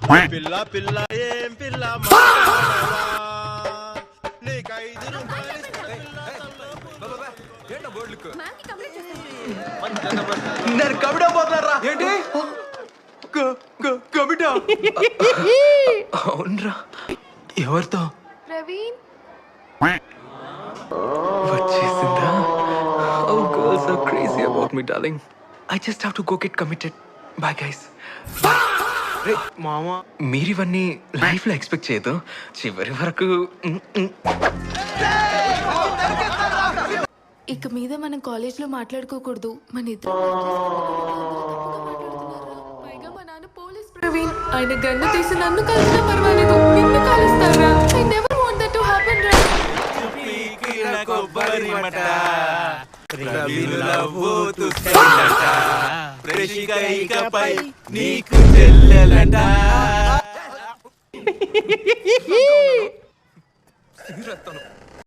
పిల్ల పిల్ల ఏం పిల్ల నీకైదు నేను కమిట్ అయిపోతున్నారా ఏంటి కమిట్ అవునరా ఎవరితో ప్రవీణ్ వచ్చేసిందా Oh girls are crazy about me darling I just have to go get committed bye guys రే మామ మీరివన్నీ లైఫ్ లో ఎక్స్పెక్ట్ చేయదు చివరి వరకు ఇక మీద మనం కాలేజ్ లో మాట్లాడుకోకూడదు మన ఇద్దరు పైగా మా నాన్న పోలీస్ ప్రవీణ్ ఆయన గన్ను తీసి నన్ను కలిసినా పర్వాలేదు నిన్ను కాలుస్తారా I never want that to happen రా కొబ్బరి మట ఇకపై నీకు చెల్లెలంట రత్తను